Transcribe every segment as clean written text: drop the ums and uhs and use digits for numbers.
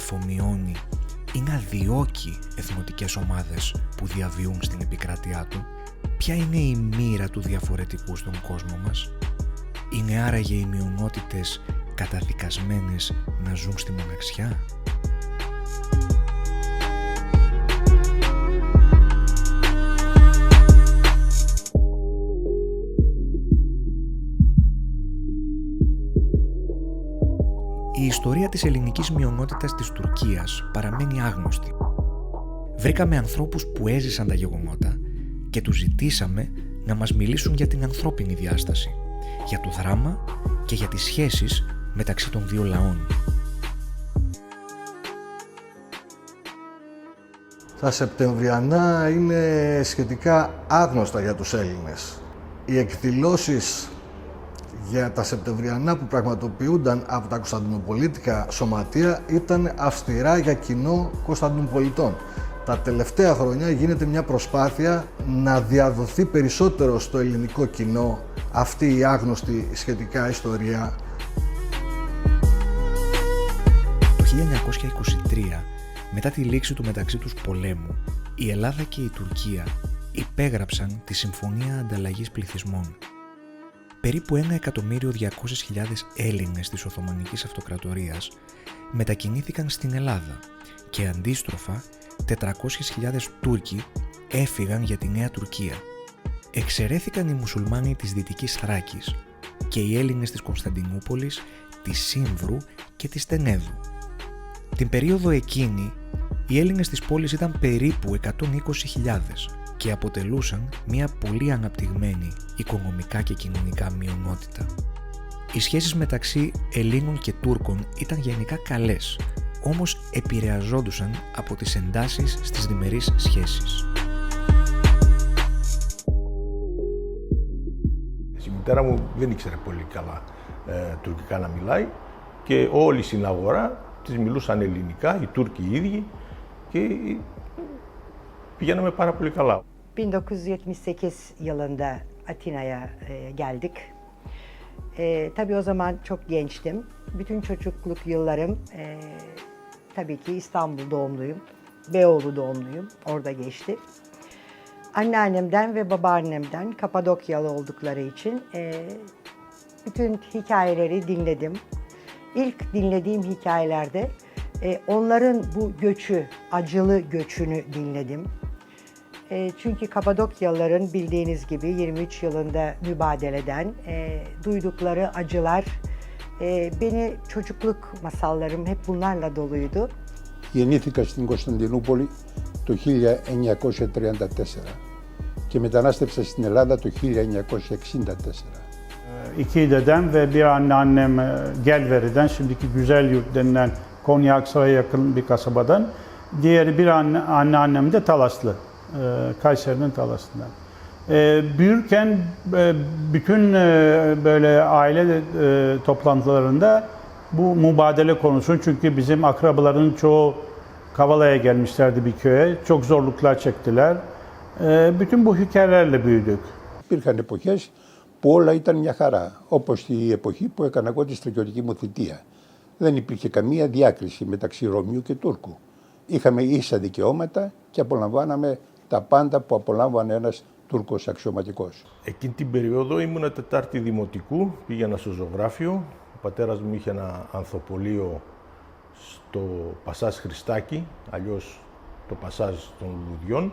αφομοιώνει ή να διώκει εθνοτικές ομάδες που διαβιούν στην επικράτειά του? Ποια είναι η μοίρα του διαφορετικού στον κόσμο μας? Είναι άραγε οι μειονότητες καταδικασμένες να ζουν στη μοναξιά? Η ιστορία της ελληνικής μειονότητας της Τουρκίας παραμένει άγνωστη. Βρήκαμε ανθρώπους που έζησαν τα γεγονότα και τους ζητήσαμε να μας μιλήσουν για την ανθρώπινη διάσταση, για το δράμα και για τις σχέσεις μεταξύ των δύο λαών. Τα Σεπτεμβριανά είναι σχετικά άγνωστα για τους Έλληνες. Οι εκδηλώσεις για τα Σεπτεμβριανά που πραγματοποιούνταν από τα Κωνσταντινοπολίτικα σωματεία ήταν αυστηρά για κοινό Κωνσταντινοπολιτών. Τα τελευταία χρόνια γίνεται μια προσπάθεια να διαδοθεί περισσότερο στο ελληνικό κοινό αυτή η άγνωστη σχετικά ιστορία. Το 1923, μετά τη λήξη του μεταξύ τους πολέμου, η Ελλάδα και η Τουρκία υπέγραψαν τη Συμφωνία Ανταλλαγής Πληθυσμών. Περίπου 1.200.000 Έλληνες της Οθωμανικής Αυτοκρατορίας μετακινήθηκαν στην Ελλάδα και αντίστροφα 400.000 Τούρκοι έφυγαν για τη Νέα Τουρκία. Εξαιρέθηκαν οι μουσουλμάνοι της Δυτικής Θράκης και οι Έλληνες της Κωνσταντινούπολης, της Σύμβρου και της Τενέδου. Την περίοδο εκείνη, οι Έλληνες της πόλης ήταν περίπου 120.000 και αποτελούσαν μια πολύ αναπτυγμένη οικονομικά και κοινωνικά μειονότητα. Οι σχέσεις μεταξύ Ελλήνων και Τούρκων ήταν γενικά καλές, όμως επηρεαζόντουσαν από τις εντάσεις στις διμερείς σχέσεις. Η μητέρα μου δεν ήξερε πολύ καλά τουρκικά να μιλάει και όλη στην αγορά τις μιλούσαν ελληνικά, οι Τούρκοι οι ίδιοι, και πηγαίναμε πάρα πολύ καλά. 1978 yılında Atina'ya geldik. Tabii o zaman çok gençtim. Bütün çocukluk yıllarım tabii ki İstanbul doğumluyum. Beyoğlu doğumluyum. Orada geçti. Anneannemden ve babaannemden Kapadokyalı oldukları için bütün hikayeleri dinledim. İlk dinlediğim hikayelerde onların bu göçü, acılı göçünü dinledim. Çünkü Kapadokyalıların bildiğiniz gibi 23 yılında mübadeleden duydukları acılar, beni çocukluk masallarım hep bunlarla doluydu. Γεννήθηκα στην Κωνσταντινούπολη το 1934 και μετανάστευσα στην Ελλάδα το 1964. İki dedem ve bir anneannem Gelveri'den, şimdiki Güzelyurt denilen Konya Aksaray'a yakın bir kasabadan. Diğeri bir anneannem de Talaslı, Kayseri'nin Talas'ından. Büyürken bütün böyle aile toplantılarında bu mübadele konusu, çünkü bizim akrabaların çoğu Kavala'ya gelmişlerdi bir köye, çok zorluklar çektiler. Bütün bu hikayelerle büyüdük. Υπήρχαν εποχές που όλα ήταν μια χαρά, όπως η εποχή που έκανα εγώ τη στρατιωτική μου θητεία. Δεν υπήρχε καμία διάκριση μεταξύ Ρωμιού και Τούρκου. Είχαμε ίσα δικαιώματα και απολαμβάναμε τα πάντα που απολάμβανε ένας Τούρκος αξιωματικός. Εκείνη την περίοδο ήμουνα τετάρτη δημοτικού, πήγαινα στο ζωγράφιο. Ο πατέρας μου είχε ένα ανθοπολείο στο Πασάζ Χριστάκη, αλλιώς το Πασάζ των Λουλουδιών.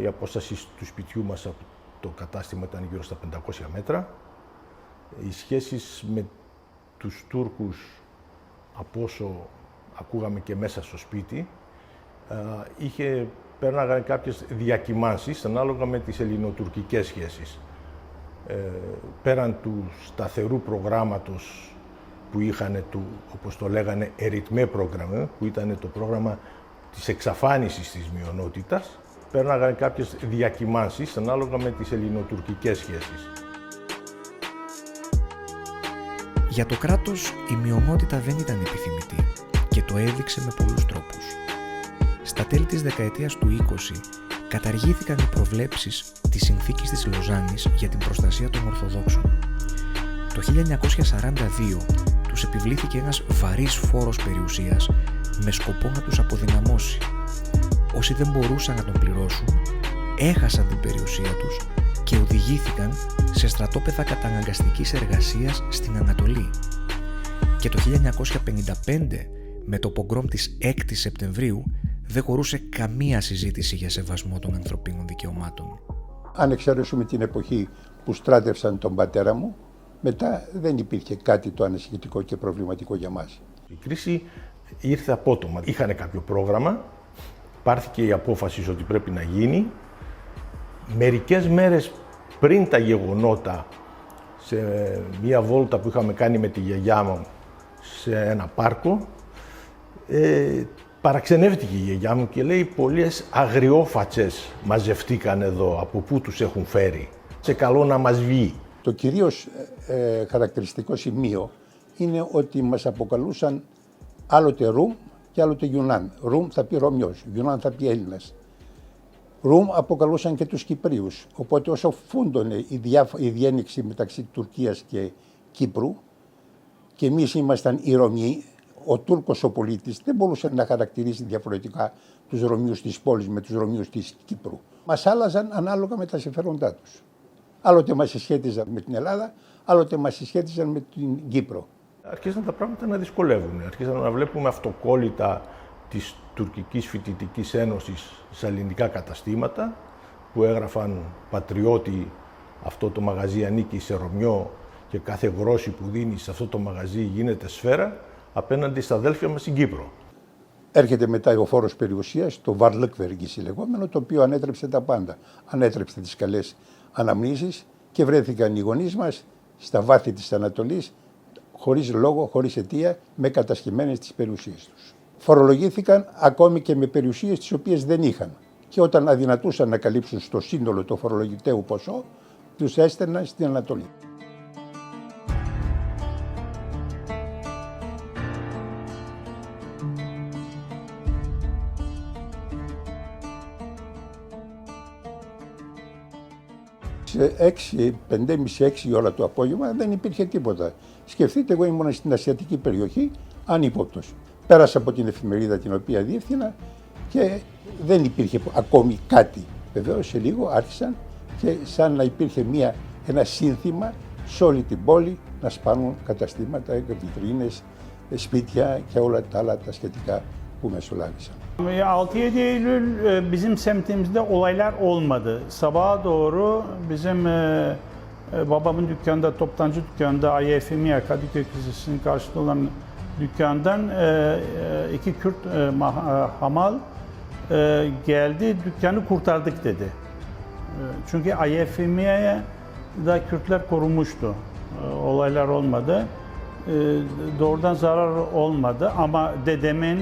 Η απόσταση του σπιτιού μας από το κατάστημα ήταν γύρω στα 500 μέτρα. Οι σχέσεις με τους Τούρκους, από όσο ακούγαμε και μέσα στο σπίτι, πέρναγαν κάποιες διακυμάνσεις ανάλογα με τις ελληνοτουρκικές σχέσεις. Πέραν του σταθερού προγράμματος που είχαν, όπως το λέγανε, εριτμέ πρόγραμμα, που ήταν το πρόγραμμα της εξαφάνισης της μειονότητας, πέρναγαν κάποιες διακυμάνσεις ανάλογα με τις ελληνοτουρκικές σχέσεις. Για το κράτος η μειονότητα δεν ήταν επιθυμητή και το έδειξε με πολλούς τρόπους. Στα τέλη της δεκαετίας του 20 καταργήθηκαν οι προβλέψεις της συνθήκης της Λοζάνης για την προστασία των Ορθοδόξων. Το 1942 τους επιβλήθηκε ένας βαρύς φόρος περιουσίας με σκοπό να τους αποδυναμώσει. Όσοι δεν μπορούσαν να τον πληρώσουν, έχασαν την περιουσία τους και οδηγήθηκαν σε στρατόπεδα καταναγκαστικής εργασίας στην Ανατολή. Και το 1955, με το πογκρόμ της 6ης Σεπτεμβρίου, δεν χωρούσε καμία συζήτηση για σεβασμό των ανθρωπίνων δικαιωμάτων. Αν εξαιρέσουμε την εποχή που στράτευσαν τον πατέρα μου, μετά δεν υπήρχε κάτι το ανησυχητικό και προβληματικό για μας. Η κρίση ήρθε απότομα. Είχαν κάποιο πρόγραμμα, πάρθηκε η απόφαση ότι πρέπει να γίνει. Μερικές μέρες πριν τα γεγονότα, σε μία βόλτα που είχαμε κάνει με τη γιαγιά μου σε ένα πάρκο, παραξενεύτηκε η γιαγιά μου και λέει πολλές αγριόφατσες μαζευτήκαν εδώ, από πού τους έχουν φέρει. Σε καλό να μας βγει. Το κυρίως χαρακτηριστικό σημείο είναι ότι μας αποκαλούσαν άλλοτε Ρουμ και άλλοτε Γιουνάν. Ρουμ θα πει Ρωμιός, Γιουνάν θα πει Έλληνας. Ρουμ αποκαλούσαν και τους Κυπρίους, οπότε όσο φούντωνε η διένυξη μεταξύ Τουρκίας και Κύπρου και εμείς ήμασταν οι Ρωμιοί, ο Τούρκος ο πολίτης δεν μπορούσε να χαρακτηρίσει διαφορετικά τους Ρωμιούς της πόλης με τους Ρωμιούς της Κύπρου. Μας άλλαζαν ανάλογα με τα συμφέροντά τους. Άλλοτε μας συσχέτιζαν με την Ελλάδα, άλλοτε μας συσχέτιζαν με την Κύπρο. Αρχίσαν τα πράγματα να δυσκολεύουν. Αρχίσαν να βλέπουμε αυτοκόλλητα της Τουρκικής Φοιτητικής Ένωσης σε ελληνικά καταστήματα που έγραφαν «Πατριώτη, αυτό το μαγαζί ανήκει σε Ρωμιό και κάθε γρόση που δίνει σε αυτό το μαγαζί γίνεται σφαίρα» απέναντι στα αδέλφια μας στην Κύπρο. Έρχεται μετά ο φόρος περιουσίας, το Βαρλούκβεργης λεγόμενο, το οποίο ανέτρεψε τα πάντα. Ανέτρεψε τις καλές αναμνήσεις και βρέθηκαν οι γονείς μας στα βάθη της Ανατολής, χωρίς λόγο, χωρίς αιτία, με κατασχεμένες τις περιουσίες τους. Φορολογήθηκαν ακόμη και με περιουσίες τις οποίες δεν είχαν. Και όταν αδυνατούσαν να καλύψουν στο σύνολο το φορολογητέου ποσό, τους έστελναν στην Ανατολή. Σε 5.30-6 ώρα το απόγευμα δεν υπήρχε τίποτα. Σκεφτείτε, εγώ ήμουν στην ασιατική περιοχή, ανύποπτος. Πέρασα από την εφημερίδα την οποία διεύθυνα και δεν υπήρχε ακόμη κάτι. Βεβαίως σε λίγο άρχισαν και σαν να υπήρχε ένα σύνθημα σε όλη την πόλη να σπάνουν καταστήματα, βιτρίνες, spitya και όλα τα άλλα τα σχετικά που μεσολάβησαν. 6-7 Eylül bizim semtimizde olaylar olmadı. Sabaha doğru bizim babamın dükkanında, toptancı dükkanında IFMİA Kadıköy Lisesi'nin karşısında olan dükkandan iki Kürt hamal geldi, dükkanı kurtardık dedi. Çünkü IFMİA'ya da Kürtler korumuştu. Olaylar olmadı. Doğrudan zarar olmadı ama dedemin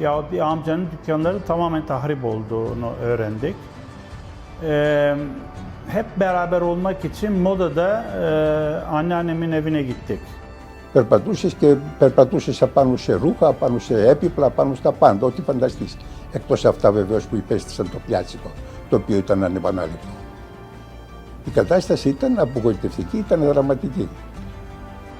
ya bir amcanın dükkanları tamamen tahrip olduğunu öğrendik. Hep beraber olmak için Moda'da anneannemin evine gittik. Περπατούσες απάνω σε ρούχα, πάνω σε έπιπλα, πάνω στα πάντα, ό,τι φανταστείς. Εκτός αυτά βεβαίως που υπέστησαν το πιάτσικο, το οποίο ήταν ανεπανάληπτο. Η κατάσταση ήταν απογοητευτική, ήταν δραματική.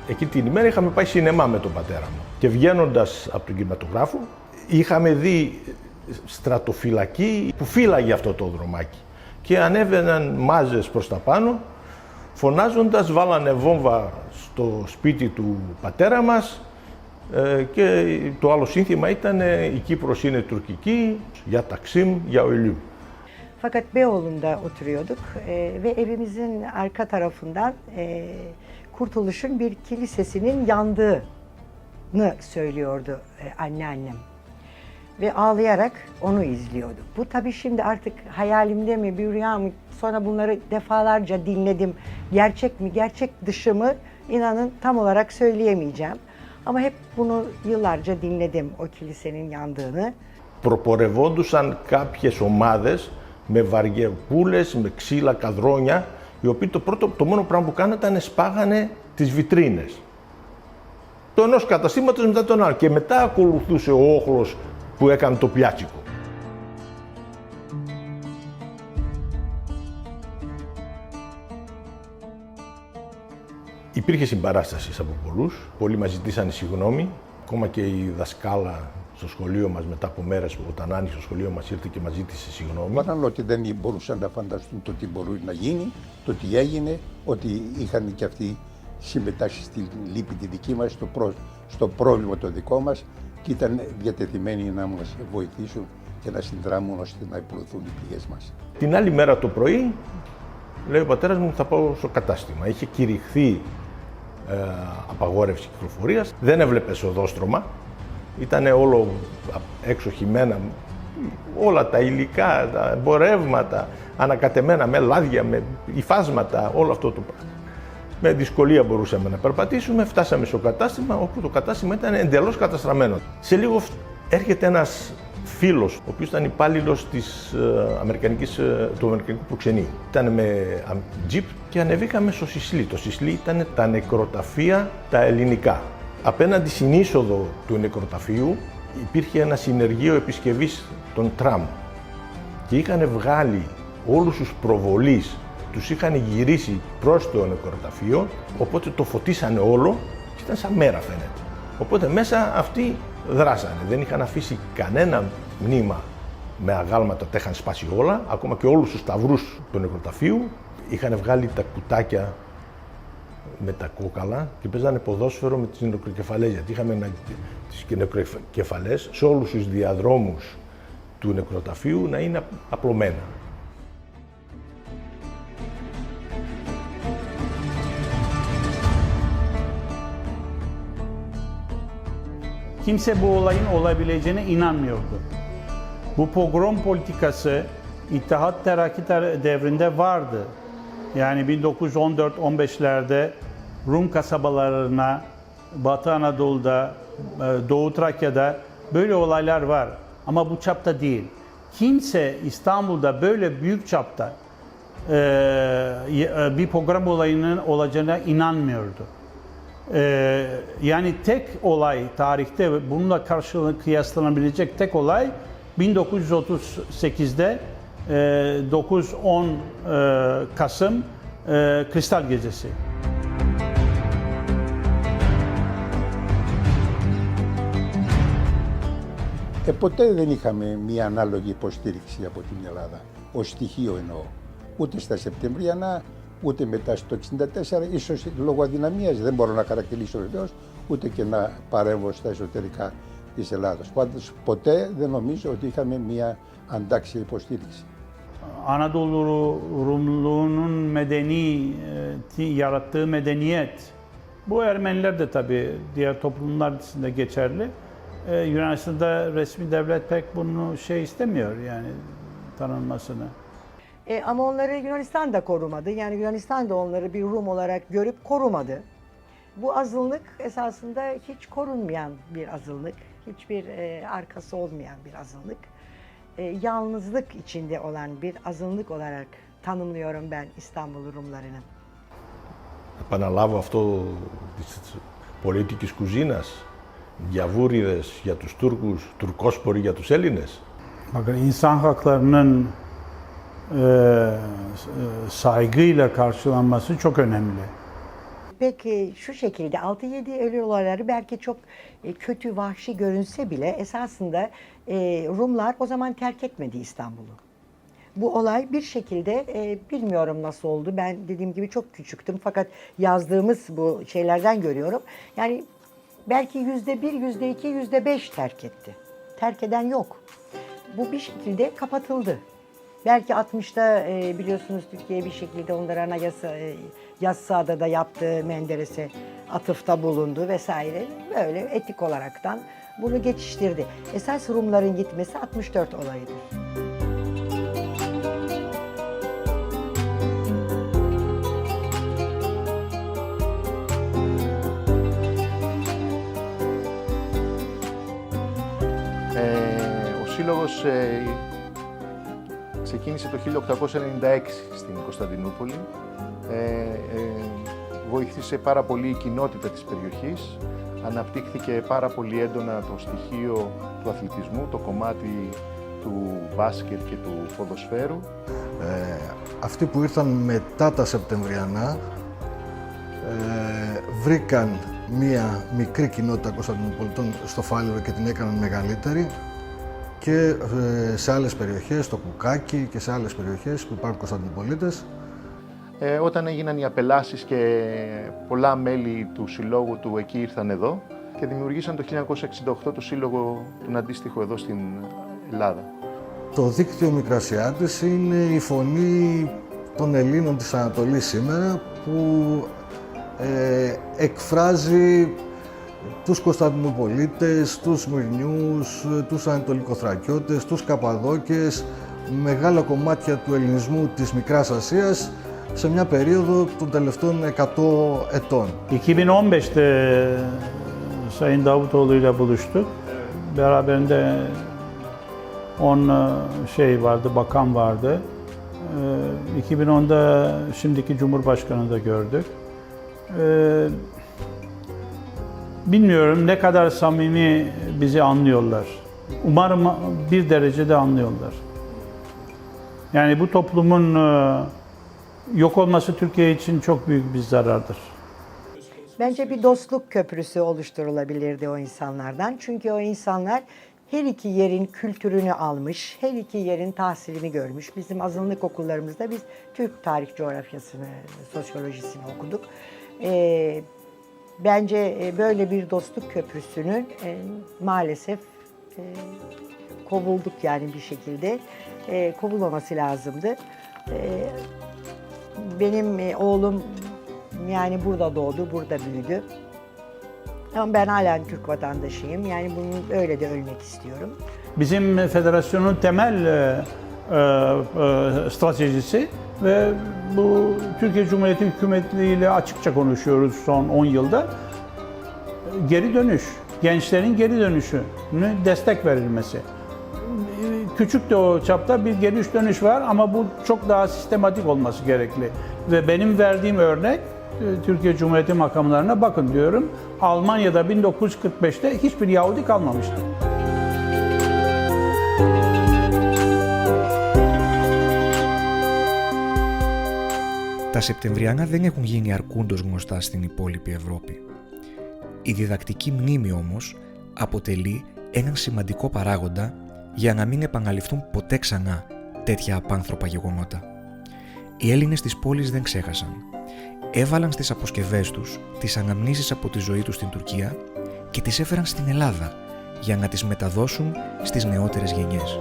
Εκεί την ημέρα είχαμε πάει σινεμά με τον πατέρα μου και βγαίνοντας από τον κινηματογράφο είχαμε δει στρατοφυλακή που φύλαγε αυτό το δρομάκι και ανέβαιναν μάζες προς τα πάνω φωνάζοντας, βάλανε βόμβα στο σπίτι του πατέρα μας και το άλλο σύνθημα ήταν «Η Κύπρος είναι τουρκική, για Taksim, για ölüm». Fakat Beyoğlu'nda oturuyorduk ve evimizin arka tarafından Kurtuluş'un bir kilisesinin yandığını söylüyordu anneannem. Ve ağlayarak onu izliyorduk. Bu tabii şimdi artık hayalimde mi, bir rüya mı? Sonra bunları defalarca dinledim. Gerçek mi, gerçek dışı mı? İnanın tam olarak söyleyemeyeceğim. Ama hep bunu yıllarca dinledim, o kilisenin yandığını. Προπορευόντουσαν κάποιες ομάδες με βαριεπούλες, με ξύλα, καδρόνια, οι οποίοι το μόνο πράγμα που κάνανε ήταν σπάγανε τις βιτρίνες. Το ενός καταστήματος μετά τον άλλο. Και μετά ακολουθούσε ο όχλος που έκανε το πιάτσικο. Υπήρχε συμπαράσταση από πολλούς. Πολλοί μας ζητήσανε συγγνώμη. Ακόμα και η δασκάλα στο σχολείο μας μετά από μέρες που όταν άνοιξε το σχολείο μας ήρθε και μας ζήτησε συγγνώμη. Είπαν ότι δεν μπορούσαν να φανταστούν το τι μπορεί να γίνει, το τι έγινε, ότι είχαν και αυτοί συμμετάσχει στη λύπη τη δική μας, στο πρόβλημα το δικό μας και ήταν διατεθειμένοι να μας βοηθήσουν και να συνδράμουν ώστε να υπλωθούν οι πληγές μας. Την άλλη μέρα το πρωί, λέει ο πατέρας μου, θα πάω στο κατάστημα. Είχε κηρυχθεί απαγόρευση κυκλοφορίας, δεν έβλεπες οδόστρωμα, ήταν όλο έξω χυμένα, όλα τα υλικά, τα εμπορεύματα, ανακατεμένα με λάδια, με υφάσματα, όλο αυτό το πράγμα. Με δυσκολία μπορούσαμε να περπατήσουμε, φτάσαμε στο κατάστημα, όπου το κατάστημα ήταν εντελώς καταστραμμένο. Σε λίγο έρχεται ένας φίλος, ο οποίος ήταν υπάλληλος του Αμερικανικού προξενείου. Ήταν με τζιπ και ανεβήκαμε στο Σισλί. Το Σισλί ήταν τα νεκροταφεία τα ελληνικά. Απέναντι στην είσοδο του νεκροταφείου υπήρχε ένα συνεργείο επισκευής των τραμ και είχαν βγάλει όλους τους προβολείς, τους είχαν γυρίσει προς το νεκροταφείο, οπότε το φωτίσανε όλο και ήταν σαν μέρα φαίνεται. Οπότε μέσα αυτοί δράσανε, δεν είχαν αφήσει κανένα μνήμα με αγάλματα, τα είχαν σπάσει όλα, ακόμα και όλους τους σταυρούς του νεκροταφείου. Είχαν βγάλει τα κουτάκια με τα κόκαλα και παίζανε ποδόσφαιρο με τις νεκροκεφαλές, γιατί είχαμε τις νεκροκεφαλές σε όλους τους διαδρόμους του νεκροταφείου να είναι απλωμένα. Kimse bu olayın olabileceğine inanmıyordu. Bu pogrom politikası İttihat Terakki devrinde vardı. Yani 1914-15'lerde Rum kasabalarına, Batı Anadolu'da, Doğu Trakya'da böyle olaylar var. Ama bu çapta değil. Kimse İstanbul'da böyle büyük çapta bir pogrom olayının olacağına inanmıyordu. Yani tek olay tarihte bununla kıyaslanabilecek tek olay 1938'de 9-10 Kasım Kristal Gecesi. Ποτέ δεν είχαμε μία ανάλογη υποστήριξη από την Ελλάδα, ως στοιχείο εννοώ. Ούτε στα Σεπτεμβριανά, ούτε μετά στο 1964, ίσως λόγω αδυναμίας, δεν μπορώ να χαρακτηρίσω βεβαίως, ούτε και να παρέμβω στα εσωτερικά της Ελλάδας. Πάντως ποτέ δεν νομίζω ότι είχαμε μία αντάξια υποστήριξη. Anadolu Rumluğunun yarattığı medeniyet, bu Ermeniler de tabii diğer toplumlar için de geçerli. Yunanistan'da resmi devlet pek bunu istemiyor yani tanınmasını. Ama onları Yunanistan da korumadı. Yani Yunanistan da onları bir Rum olarak görüp korumadı. Bu azınlık esasında hiç korunmayan bir azınlık, hiçbir arkası olmayan bir azınlık. Yalnızlık içinde olan bir azınlık olarak tanımlıyorum ben İstanbul Rumlarını. Επαναλάβω αυτό της πολίτικης κουζίνας, γιαβούριδες για τους Τούρκους, τουρκόσποροι για τους Έλληνες. Bakın insan haklarının saygıyla karşılanması çok önemli. Peki şu şekilde 6-7 Eylül olayları belki çok kötü, vahşi görünse bile esasında Rumlar o zaman terk etmedi İstanbul'u. Bu olay bir şekilde bilmiyorum nasıl oldu. Ben dediğim gibi çok küçüktüm fakat yazdığımız bu şeylerden görüyorum. Yani belki %1, %2, %5 terk etti. Terk eden yok. Bu bir şekilde kapatıldı. Belki 60'ta biliyorsunuz Türkiye bir şekilde onlara anayasa Yassıada da yaptığı Menderes'e atıfta bulundu vesaire. Böyle etik olaraktan bunu geçiştirdi. Esas Rumların gitmesi 64 olayıdır. Ο Σύλλογος ξεκίνησε το 1896 στην Κωνσταντινούπολη. Βοήθησε πάρα πολύ η κοινότητα της περιοχής. Αναπτύχθηκε πάρα πολύ έντονα το στοιχείο του αθλητισμού, το κομμάτι του μπάσκετ και του ποδοσφαίρου. Αυτοί που ήρθαν μετά τα Σεπτεμβριανά βρήκαν μία μικρή κοινότητα Κωνσταντινοπολιτών στο Φάληρο και την έκαναν μεγαλύτερη, και σε άλλες περιοχές, στο Κουκάκι και σε άλλες περιοχές που υπάρχουν Κωνσταντινοπολίτες. Όταν έγιναν οι απελάσεις και πολλά μέλη του συλλόγου του εκεί ήρθαν εδώ και δημιουργήσαν το 1968 το σύλλογο του αντίστοιχο εδώ στην Ελλάδα. Το δίκτυο Μικρασιάτης είναι η φωνή των Ελλήνων της Ανατολής σήμερα, που εκφράζει τους Κωνσταντινοπολίτες, τους Σμυρνιούς, τους Ανατολικοθρακιώτες, τους Καπαδόκες, μεγάλα κομμάτια του ελληνισμού της Μικράς Ασίας σε μια περίοδο των τελευταίων 100 ετών. 2015'te Sayın Davutoğlu ile buluştuk. Beraberinde 10 vardı, bakan vardı. 2010'da şimdiki Cumhurbaşkanı'nı da gördük. Bilmiyorum ne kadar samimi bizi anlıyorlar. Umarım bir derecede anlıyorlar. Yani bu toplumun yok olması Türkiye için çok büyük bir zarardır. Bence bir dostluk köprüsü oluşturulabilirdi o insanlardan. Çünkü o insanlar her iki yerin kültürünü almış, her iki yerin tahsilini görmüş. Bizim azınlık okullarımızda biz Türk tarih coğrafyasını, sosyolojisini okuduk. Bence böyle bir dostluk köprüsünün maalesef kovulduk yani bir şekilde. Kovulmaması lazımdı. Benim oğlum yani burada doğdu, burada büyüdü. Ama ben halen Türk vatandaşıyım. Yani bunu öyle de ölmek istiyorum. Bizim federasyonun temel stratejisi ve bu Türkiye Cumhuriyeti hükümeti ile açıkça konuşuyoruz son 10 yılda. Geri dönüş, gençlerin geri dönüşüne destek verilmesi. Küçük de o çapta bir geri dönüş var ama bu çok daha sistematik olması gerekli. Ve benim verdiğim örnek Türkiye Cumhuriyeti makamlarına bakın diyorum. Almanya'da 1945'te hiçbir Yahudi kalmamıştı. Τα Σεπτεμβριανά δεν έχουν γίνει αρκούντος γνωστά στην υπόλοιπη Ευρώπη. Η διδακτική μνήμη όμως αποτελεί έναν σημαντικό παράγοντα για να μην επαναληφθούν ποτέ ξανά τέτοια απάνθρωπα γεγονότα. Οι Έλληνες της πόλης δεν ξέχασαν. Έβαλαν στις αποσκευές τους τις αναμνήσεις από τη ζωή τους στην Τουρκία και τις έφεραν στην Ελλάδα για να τις μεταδώσουν στις νεότερες γενιές.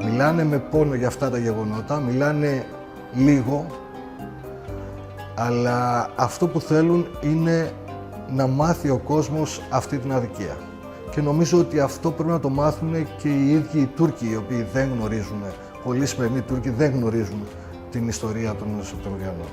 Μιλάνε με πόνο για αυτά τα γεγονότα, μιλάνε λίγο, αλλά αυτό που θέλουν είναι να μάθει ο κόσμος αυτή την αδικία. Και νομίζω ότι αυτό πρέπει να το μάθουν και οι ίδιοι οι Τούρκοι, οι οποίοι δεν γνωρίζουν, πολλοί σημερινοί Τούρκοι δεν γνωρίζουν την ιστορία των Σεπτεμβριανών.